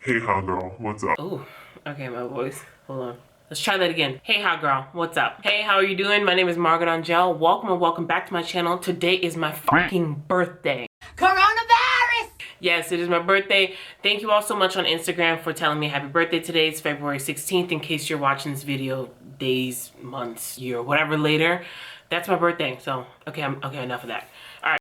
Hey, hot girl, what's up? Oh, okay, my voice. Hold on. Let's try that again. Hey, hot girl, what's up? Hey, how are you doing? My name is Margaret. Welcome and welcome back to my channel. Today is my fucking birthday. Coronavirus! Yes, it is my birthday. Thank you all so much on Instagram for telling me happy birthday today. It's February 16th in case you're watching this video days, months, year, whatever later. That's my birthday. So, okay, enough of that. All right.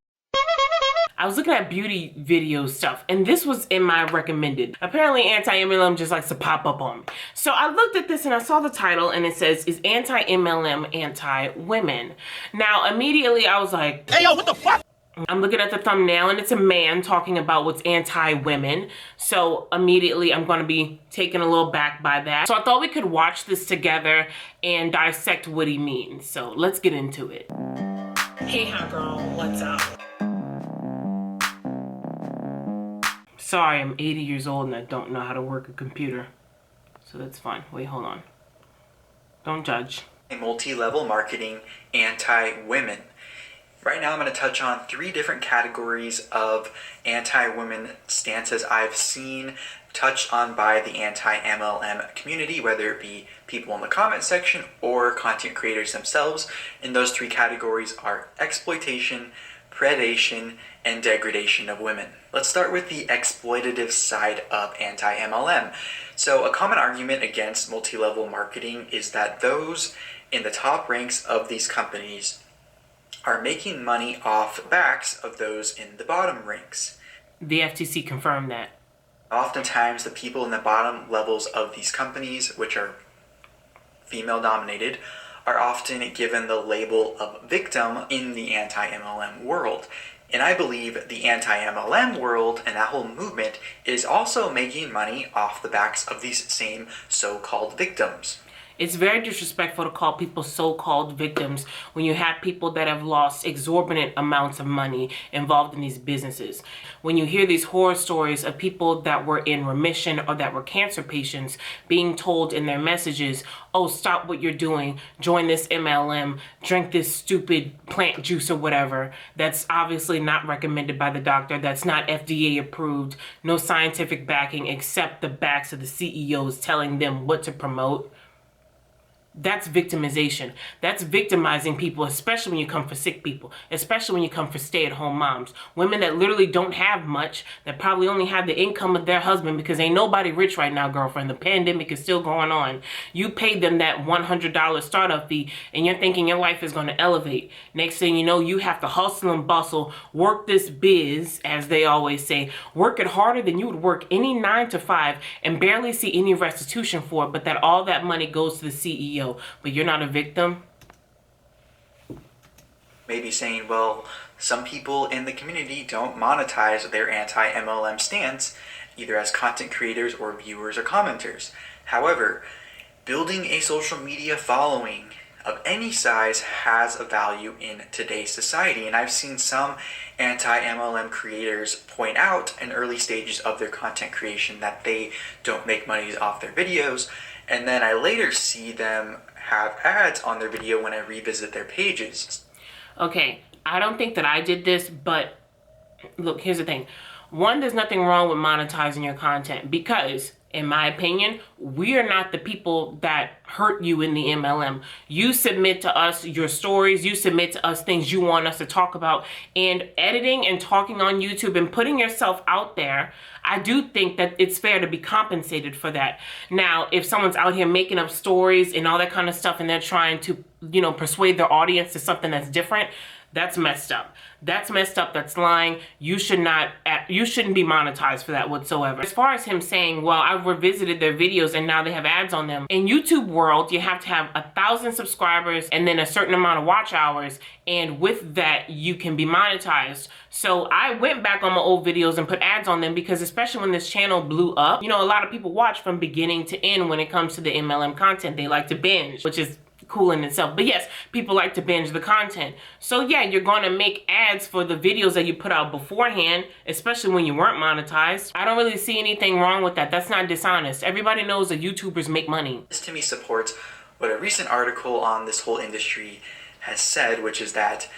I was looking at beauty video stuff, and this was in my recommended. Apparently, anti-MLM just likes to pop up on me. So I looked at this and I saw the title, and it says, "Is anti-MLM anti-women?" Now, immediately I was like, Hey, yo, what the fuck? I'm looking at the thumbnail, and it's a man talking about what's anti-women. So immediately I'm going to be taken a little back by that. So I thought we could watch this together and dissect what he means. So let's get into it. Hey, hot girl, what's up? Sorry, I'm 80 years old and I don't know how to work a computer. So that's fine. Wait, hold on. Don't judge. Multi-level marketing, anti-women. Right now I'm going to touch on 3 different categories of anti-women stances I've seen touched on by the anti-MLM community, whether it be people in the comment section or content creators themselves. And those 3 categories are exploitation, predation, and degradation of women. Let's start with the exploitative side of anti-MLM. So a common argument against multi-level marketing is that those in the top ranks of these companies are making money off the backs of those in the bottom ranks. The FTC confirmed that. Oftentimes the people in the bottom levels of these companies, which are female dominated, are often given the label of victim in the anti-MLM world. And I believe the anti-MLM world and that whole movement is also making money off the backs of these same so-called victims. It's very disrespectful to call people so-called victims when you have people that have lost exorbitant amounts of money involved in these businesses. When you hear these horror stories of people that were in remission or that were cancer patients being told in their messages, oh, stop what you're doing, join this MLM, drink this stupid plant juice or whatever, that's obviously not recommended by the doctor, that's not FDA approved, no scientific backing except the backs of the CEOs telling them what to promote. That's victimization. That's victimizing people, especially when you come for sick people, especially when you come for stay-at-home moms, women that literally don't have much, that probably only have the income of their husband because ain't nobody rich right now, girlfriend. The pandemic is still going on. You paid them that $100 startup fee and you're thinking your life is going to elevate. Next thing you know, you have to hustle and bustle, work this biz, as they always say, work it harder than you would work any 9 to 5 and barely see any restitution for it, but that all that money goes to the CEO. But you're not a victim? Maybe saying, well, some people in the community don't monetize their anti-MLM stance, either as content creators or viewers or commenters. However, building a social media following of any size has a value in today's society. And I've seen some anti-MLM creators point out in early stages of their content creation that they don't make money off their videos. And then I later see them have ads on their video when I revisit their pages. Okay, I don't think that I did this, but look, here's the thing. One, there's nothing wrong with monetizing your content because, in my opinion, we are not the people that hurt you in the MLM. You submit to us your stories, you submit to us things you want us to talk about, and editing and talking on YouTube and putting yourself out there, I do think that it's fair to be compensated for that. Now, if someone's out here making up stories and all that kind of stuff and they're trying to, persuade their audience to something that's different, that's messed up. That's messed up. That's lying. You shouldn't be monetized for that whatsoever. As far as him saying, well, I've revisited their videos and now they have ads on them. In YouTube world, you have to have 1,000 subscribers and then a certain amount of watch hours. And with that, you can be monetized. So I went back on my old videos and put ads on them because especially when this channel blew up, a lot of people watch from beginning to end when it comes to the MLM content. They like to binge, which is cool in itself. But yes, people like to binge the content. So yeah, you're going to make ads for the videos that you put out beforehand, especially when you weren't monetized. I don't really see anything wrong with that. That's not dishonest. Everybody knows that YouTubers make money. This to me supports what a recent article on this whole industry has said, which is that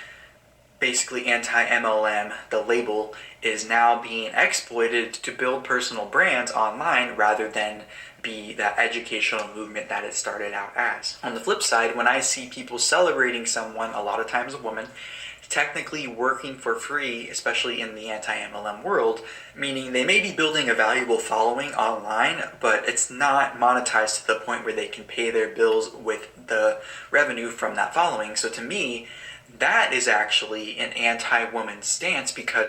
basically anti-MLM, the label, is now being exploited to build personal brands online rather than be that educational movement that it started out as. On the flip side, when I see people celebrating someone, a lot of times a woman, technically working for free, especially in the anti-MLM world, meaning they may be building a valuable following online, but it's not monetized to the point where they can pay their bills with the revenue from that following. So to me, that is actually an anti-woman stance, because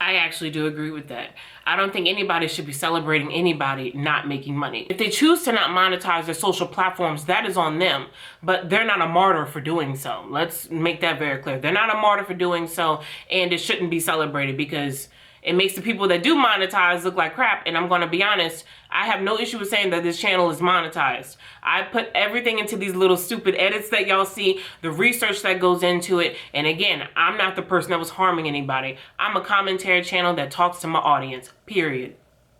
I actually do agree with that. I don't think anybody should be celebrating anybody not making money. If they choose to not monetize their social platforms, that is on them, but they're not a martyr for doing so. Let's make that very clear. They're not a martyr for doing so, and it shouldn't be celebrated because it makes the people that do monetize look like crap. And I'm going to be honest, I have no issue with saying that this channel is monetized. I put everything into these little stupid edits that y'all see, the research that goes into it. And again, I'm not the person that was harming anybody. I'm a commentary channel that talks to my audience, period.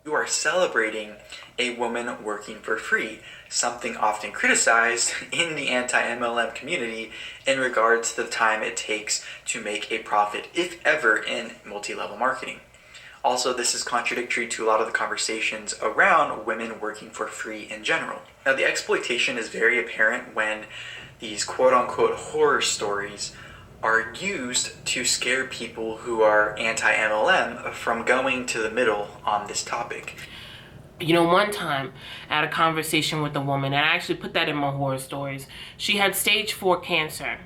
you are celebrating a woman working for free, something often criticized in the anti-MLM community in regards to the time it takes to make a profit, if ever, in multi-level marketing. Also, this is contradictory to a lot of the conversations around women working for free in general. Now, the exploitation is very apparent when these quote-unquote horror stories are used to scare people who are anti-MLM from going to the middle on this topic. You know, one time I had a conversation with a woman, and I actually put that in my horror stories. She had stage 4 cancer.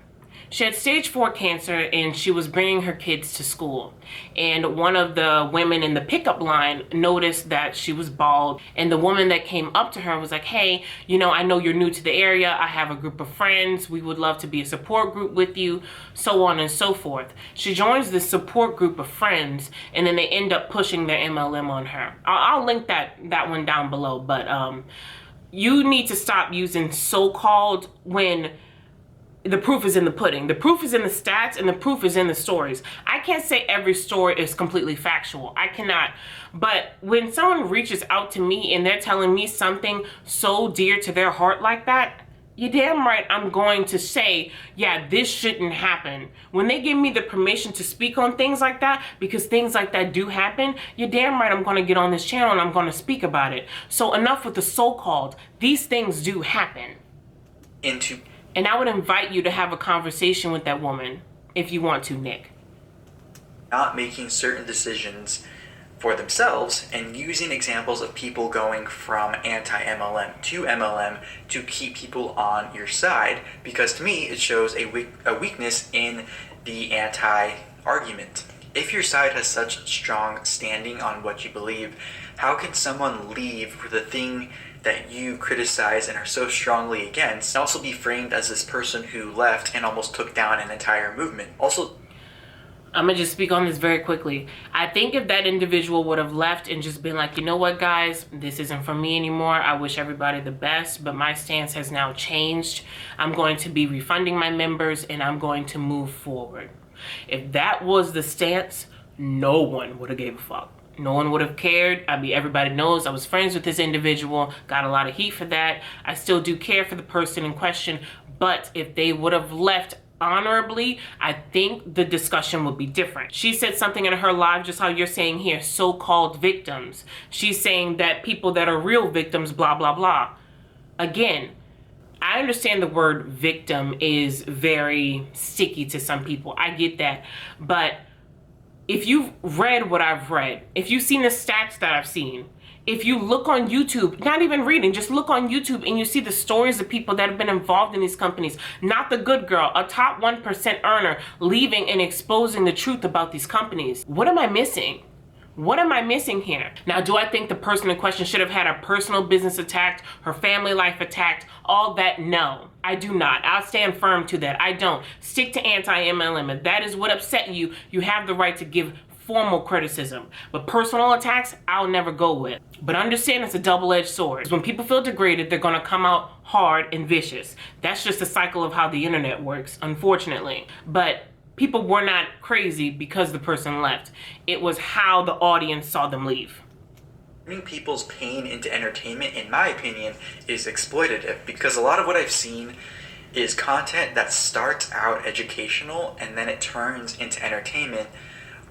She had stage 4 cancer, and she was bringing her kids to school. And one of the women in the pickup line noticed that she was bald. And the woman that came up to her was like, hey, you know, I know you're new to the area. I have a group of friends. We would love to be a support group with you, so on and so forth. She joins this support group of friends, and then they end up pushing their MLM on her. I'll link that one down below. But you need to stop using so-called when the proof is in the pudding. The proof is in the stats, and the proof is in the stories. I can't say every story is completely factual. I cannot. But when someone reaches out to me and they're telling me something so dear to their heart like that, you're damn right I'm going to say, yeah, this shouldn't happen. When they give me the permission to speak on things like that, because things like that do happen, you're damn right I'm going to get on this channel and I'm going to speak about it. So enough with the so-called. These things do happen. And I would invite you to have a conversation with that woman if you want to, Nick. Not making certain decisions for themselves and using examples of people going from anti-MLM to MLM to keep people on your side, because to me it shows a weakness in the anti-argument. If your side has such strong standing on what you believe, how can someone leave for the thing that you criticize and are so strongly against, and also be framed as this person who left and almost took down an entire movement? Also, I'm gonna just speak on this very quickly. I think if that individual would have left and just been like, you know what, guys, this isn't for me anymore. I wish everybody the best, but my stance has now changed. I'm going to be refunding my members and I'm going to move forward. If that was the stance, no one would have gave a fuck. No one would have cared. I mean, everybody knows I was friends with this individual, got a lot of heat for that. I still do care for the person in question, but if they would have left honorably, I think the discussion would be different. She said something in her live, just how you're saying here, so-called victims. She's saying that people that are real victims, blah, blah, blah. Again, I understand the word victim is very sticky to some people. I get that. But if you've read what I've read, if you've seen the stats that I've seen, if you look on YouTube, not even reading, just look on YouTube and you see the stories of people that have been involved in these companies, not the good girl, a top 1% earner leaving and exposing the truth about these companies. What am I missing? What am I missing here? Now, do I think the person in question should have had her personal business attacked, her family life attacked, all that? No, I do not. I'll stand firm to that. I don't. Stick to anti-MLM. If that is what upset you, you have the right to give formal criticism. But personal attacks, I'll never go with. But understand it's a double-edged sword. When people feel degraded, they're going to come out hard and vicious. That's just the cycle of how the internet works, unfortunately. But people were not crazy because the person left. It was how the audience saw them leave. Turning people's pain into entertainment, in my opinion, is exploitative, because a lot of what I've seen is content that starts out educational and then it turns into entertainment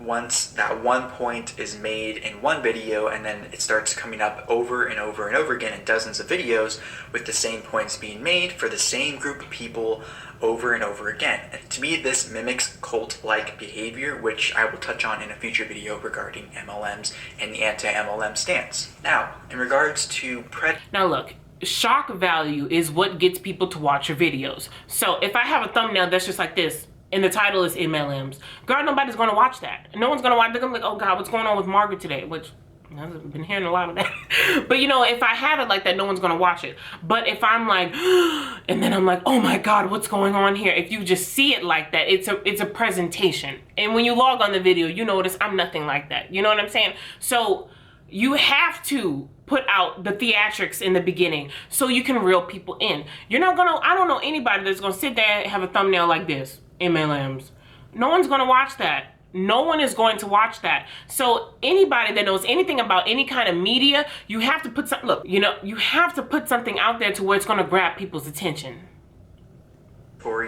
once that one point is made in one video, and then it starts coming up over and over and over again in dozens of videos with the same points being made for the same group of people over and over again. And to me, this mimics cult-like behavior, which I will touch on in a future video regarding MLMs and the anti-MLM stance. Now, in regards to Now look, shock value is what gets people to watch your videos. So if I have a thumbnail that's just like this, and the title is MLMs, girl, nobody's gonna watch that. No one's gonna watch it. They're gonna be like, oh God, what's going on with Margaret today? Which, I've been hearing a lot of that. But you know, if I have it like that, no one's gonna watch it. But if I'm like, and then I'm like, oh my God, what's going on here? If you just see it like that, it's a presentation. And when you log on the video, you notice I'm nothing like that. You know what I'm saying? So you have to put out the theatrics in the beginning so you can reel people in. You're not gonna, I don't know anybody that's gonna sit there and have a thumbnail like this, MLMs. No one's gonna watch that. No one is going to watch that. So anybody that knows anything about any kind of media, you have to put some, look, you know, you have to put something out there to where it's gonna grab people's attention.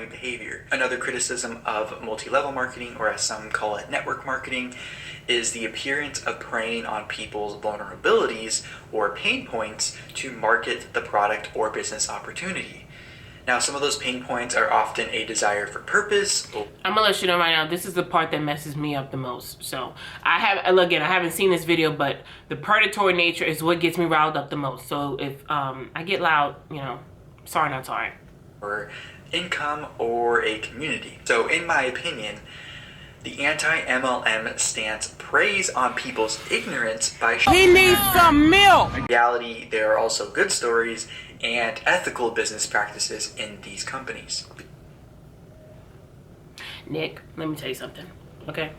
Behavior. Another criticism of multi-level marketing, or as some call it network marketing, is the appearance of preying on people's vulnerabilities or pain points to market the product or business opportunity. Now, some of those pain points are often a desire for purpose. I'm gonna let you know right now, this is the part that messes me up the most. So I haven't seen this video, but the predatory nature is what gets me riled up the most. So if I get loud, you know, sorry, not sorry. Or income or a community. So in my opinion, the anti-MLM stance preys on people's ignorance by He needs some milk. In reality, there are also good stories and ethical business practices in these companies. Nick, let me tell you something, okay?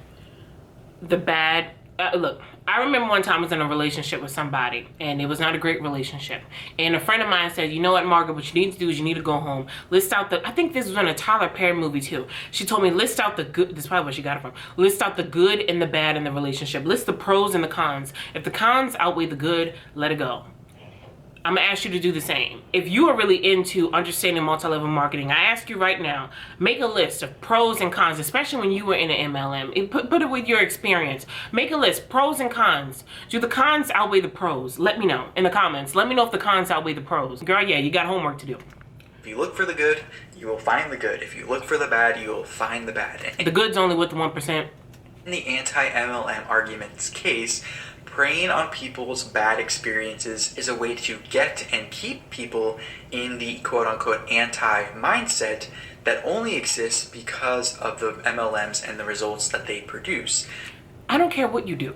Look, I remember one time I was in a relationship with somebody, and it was not a great relationship. And a friend of mine said, you know what, Margaret, what you need to do is you need to go home, list out I think this was in a Tyler Perry movie too. She told me, list out the good, this is probably where she got it from. List out the good and the bad in the relationship. List the pros and the cons. If the cons outweigh the good, let it go. I'm gonna ask you to do the same. If you are really into understanding multi-level marketing, I ask you right now, make a list of pros and cons, especially when you were in an MLM. Put it with your experience. Make a list, pros and cons. Do the cons outweigh the pros? Let me know in the comments. Let me know if the cons outweigh the pros. Girl, yeah, you got homework to do. If you look for the good, you will find the good. If you look for the bad, you will find the bad. The good's only with the 1%. In the anti-MLM argument's case, preying on people's bad experiences is a way to get and keep people in the quote-unquote anti-mindset that only exists because of the MLMs and the results that they produce. I don't care what you do.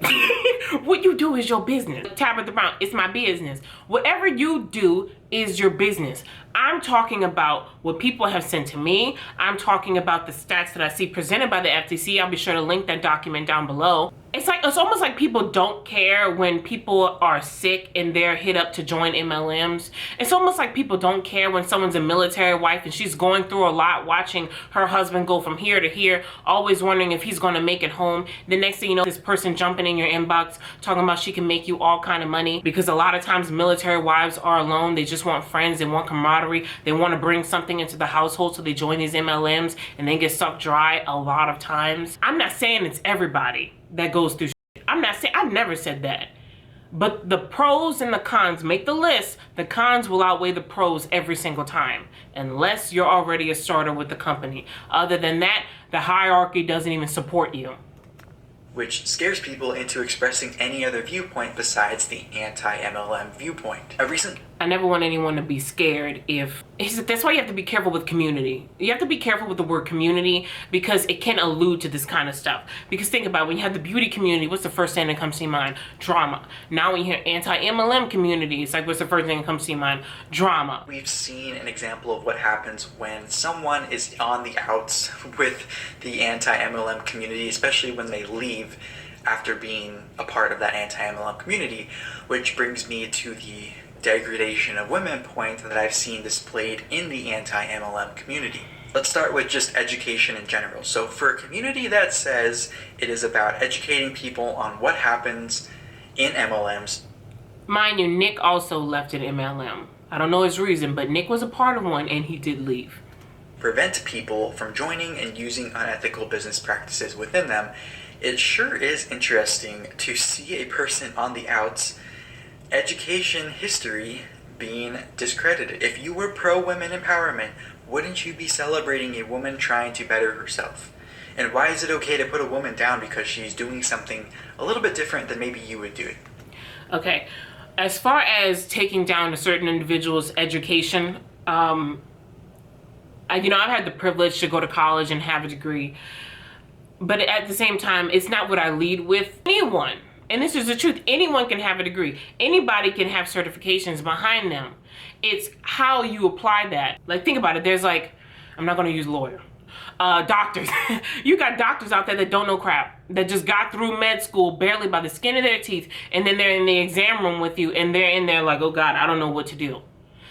What you do is your business. Tabitha Brown, it's my business. Whatever you do is your business. I'm talking about what people have sent to me. I'm talking about the stats that I see presented by the FTC. I'll be sure to link that document down below. It's almost like people don't care when people are sick and they're hit up to join MLMs. It's almost like people don't care when someone's a military wife and she's going through a lot, watching her husband go from here to here, always wondering if he's gonna make it home. The next thing you know, this person jumping in your inbox talking about she can make you all kind of money, because a lot of times military wives are alone. They just want friends, they want camaraderie, they want to bring something into the household, so they join these MLMs and then get sucked dry a lot of times. I'm not saying it's everybody that goes through shit. I'm not saying, I've never said that. But the pros and the cons, make the list. The cons will outweigh the pros every single time, unless you're already a starter with the company. Other than that, the hierarchy doesn't even support you. Which scares people into expressing any other viewpoint besides the anti-MLM viewpoint. I never want anyone to be scared that's why you have to be careful with community. You have to be careful with the word community, because it can allude to this kind of stuff. Because think about it, when you have the beauty community, what's the first thing that comes to your mind? Drama. Now when you hear anti-MLM community, it's like, what's the first thing that comes to your mind? Drama. We've seen an example of what happens when someone is on the outs with the anti-MLM community, especially when they leave after being a part of that anti-MLM community, which brings me to the degradation of women point that I've seen displayed in the anti-MLM community. Let's start with just education in general. So for a community that says it is about educating people on what happens in MLMs. Mind you, Nick also left an MLM. I don't know his reason, but Nick was a part of one and he did leave. Prevent people from joining and using unethical business practices within them It sure is interesting to see a person on the outs, education history being discredited. If you were pro-women empowerment, wouldn't you be celebrating a woman trying to better herself? And why is it okay to put a woman down because she's doing something a little bit different than maybe you would do it? Okay, as far as taking down a certain individual's education, I've had the privilege to go to college and have a degree, but at the same time, it's not what I lead with. Anyone, and this is the truth, anyone can have a degree. Anybody can have certifications behind them. It's how you apply that. Like, think about it. There's like, I'm not going to use lawyer. Doctors. You got doctors out there that don't know crap, that just got through med school barely by the skin of their teeth, and then they're in the exam room with you, and they're in there like, oh God, I don't know what to do.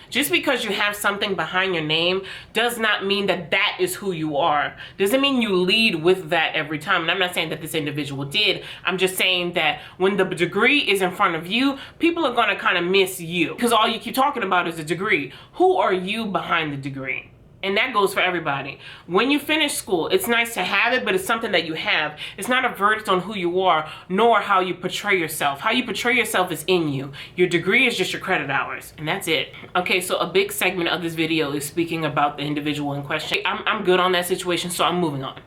Just because you have something behind your name does not mean that that is who you are. Doesn't mean you lead with that every time. And I'm not saying that this individual did. I'm just saying that when the degree is in front of you, people are going to kind of miss you because all you keep talking about is a degree. Who are you behind the degree? And that goes for everybody. When you finish school, it's nice to have it, but it's something that you have. It's not a verdict on who you are, nor how you portray yourself. How you portray yourself is in you. Your degree is just your credit hours, and that's it. Okay, so a big segment of this video is speaking about the individual in question. I'm good on that situation, so I'm moving on.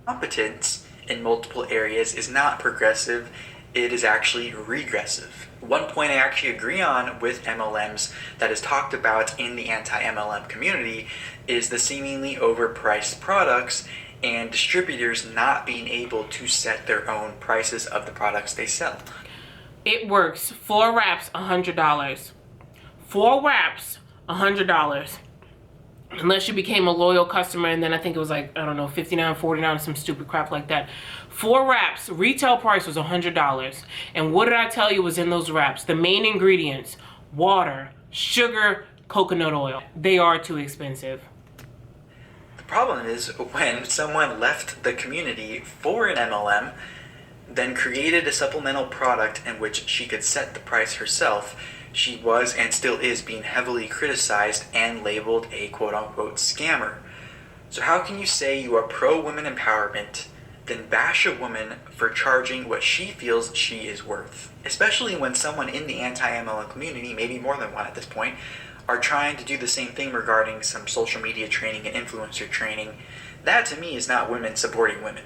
Competence in multiple areas is not progressive, it is actually regressive. One point I actually agree on with MLMs that is talked about in the anti-MLM community is the seemingly overpriced products and distributors not being able to set their own prices of the products they sell. It works. 4 wraps, $100. 4 wraps, $100. Unless you became a loyal customer, and then I think it was like, I don't know, $59, $49, some stupid crap like that. 4 wraps, retail price was $100. And what did I tell you was in those wraps? The main ingredients: water, sugar, coconut oil. They are too expensive. The problem is when someone left the community for an MLM, then created a supplemental product in which she could set the price herself, she was and still is being heavily criticized and labeled a quote-unquote scammer. So how can you say you are pro-women empowerment, then bash a woman for charging what she feels she is worth? Especially when someone in the anti-MLM community, maybe more than one at this point, are trying to do the same thing regarding some social media training and influencer training. That to me is not women supporting women.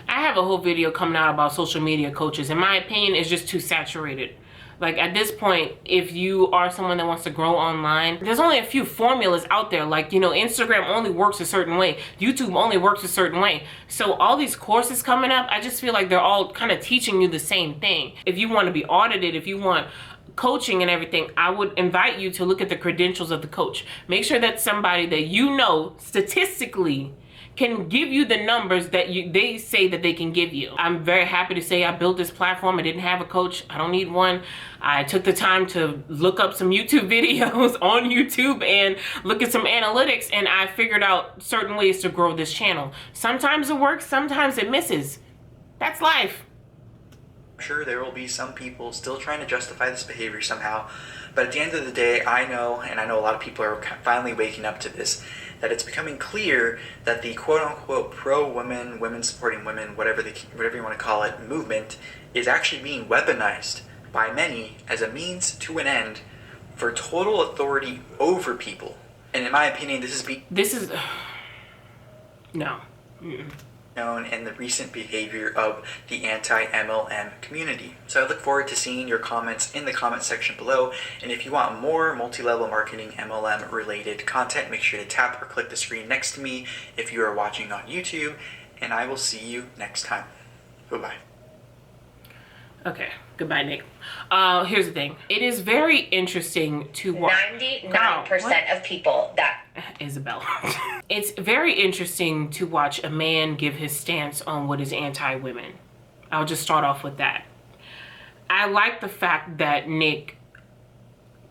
I have a whole video coming out about social media coaches. In my opinion, it's just too saturated. Like, at this point, if you are someone that wants to grow online, there's only a few formulas out there. Like, Instagram only works a certain way. YouTube only works a certain way. So all these courses coming up, I just feel like they're all kind of teaching you the same thing. If you want to be audited, if you want coaching and everything, I would invite you to look at the credentials of the coach. Make sure that's somebody that you know statistically can give you the numbers that they say that they can give you. I'm very happy to say I built this platform. I didn't have a coach. I don't need one. I took the time to look up some YouTube videos on YouTube and look at some analytics, and I figured out certain ways to grow this channel. Sometimes it works, sometimes it misses. That's life. I'm sure there will be some people still trying to justify this behavior somehow, but at the end of the day, I know, and I know a lot of people are finally waking up to this, that it's becoming clear that the quote-unquote pro-women, women-supporting women, whatever you want to call it, movement is actually being weaponized by many as a means to an end for total authority over people. And in my opinion, this is no. known in the recent behavior of the anti-MLM community. So I look forward to seeing your comments in the comment section below, and if you want more multi-level marketing MLM related content, make sure to tap or click the screen next to me if you are watching on YouTube, and I will see you next time. Bye-bye. Okay, goodbye, Nick. Here's the thing. It is very interesting to watch. 99% of people that... Isabel. It's very interesting to watch a man give his stance on what is anti-women. I'll just start off with that. I like the fact that Nick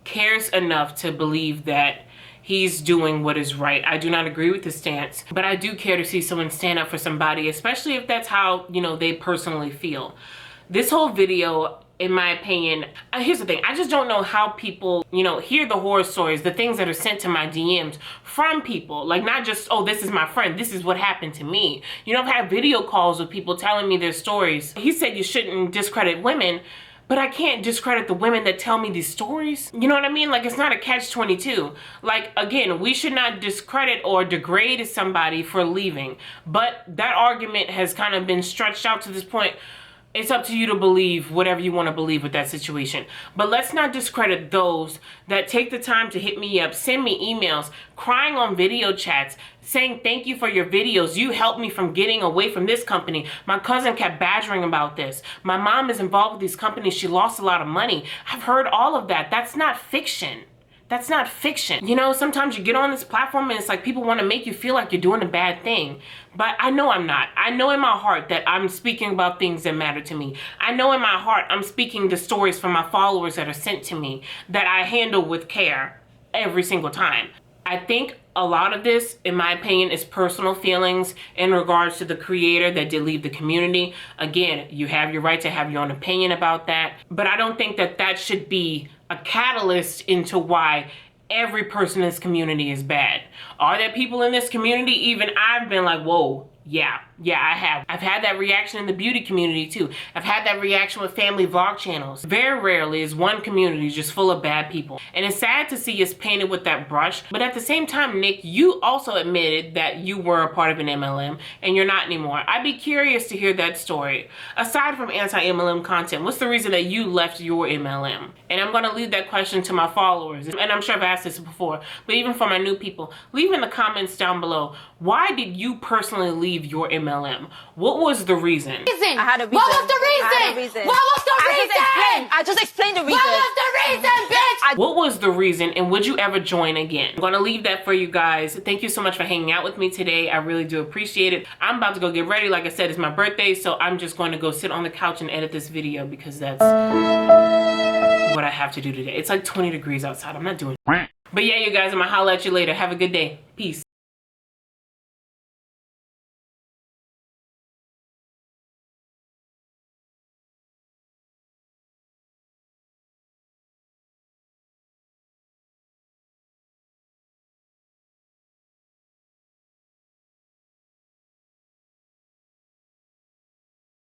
cares enough to believe that he's doing what is right. I do not agree with his stance, but I do care to see someone stand up for somebody, especially if that's how, they personally feel. This whole video, in my opinion, here's the thing. I just don't know how people, you know, hear the horror stories, the things that are sent to my DMs from people. Like, not just, oh, this is my friend, this is what happened to me. You know, I've had video calls with people telling me their stories. He said you shouldn't discredit women, but I can't discredit the women that tell me these stories. You know what I mean? Like, it's not a catch-22. Like, again, we should not discredit or degrade somebody for leaving. But that argument has kind of been stretched out to this point. It's up to you to believe whatever you want to believe with that situation. But let's not discredit those that take the time to hit me up, send me emails, crying on video chats, saying thank you for your videos. You helped me from getting away from this company. My cousin kept badgering about this. My mom is involved with these companies. She lost a lot of money. I've heard all of that. That's not fiction. That's not fiction. You know, sometimes you get on this platform and it's like people want to make you feel like you're doing a bad thing. But I know I'm not. I know in my heart that I'm speaking about things that matter to me. I know in my heart I'm speaking the stories from my followers that are sent to me that I handle with care every single time. I think a lot of this, in my opinion, is personal feelings in regards to the creator that did leave the community. Again, you have your right to have your own opinion about that. But I don't think that that should be a catalyst into why every person in this community is bad. Are there people in this community, even I've been like, whoa, yeah, I have. I've had that reaction in the beauty community too. I've had that reaction with family vlog channels. Very rarely is one community just full of bad people. And it's sad to see us painted with that brush. But at the same time, Nick, you also admitted that you were a part of an MLM and you're not anymore. I'd be curious to hear that story. Aside from anti-MLM content, what's the reason that you left your MLM? And I'm gonna leave that question to my followers. And I'm sure I've asked this before, but even for my new people, leave in the comments down below, why did you personally leave your MLM? What was the reason? I had a reason. What was the reason? I had a reason. What was the reason? I just explained the reason. What was the reason, bitch? What was the reason, and would you ever join again? I'm gonna leave that for you guys. Thank you so much for hanging out with me today. I really do appreciate it. I'm about to go get ready. Like I said, it's my birthday, so I'm just going to go sit on the couch and edit this video because that's what I have to do today. It's like 20 degrees outside. I'm not doing it. But yeah, you guys, I'm gonna holla at you later. Have a good day. Peace.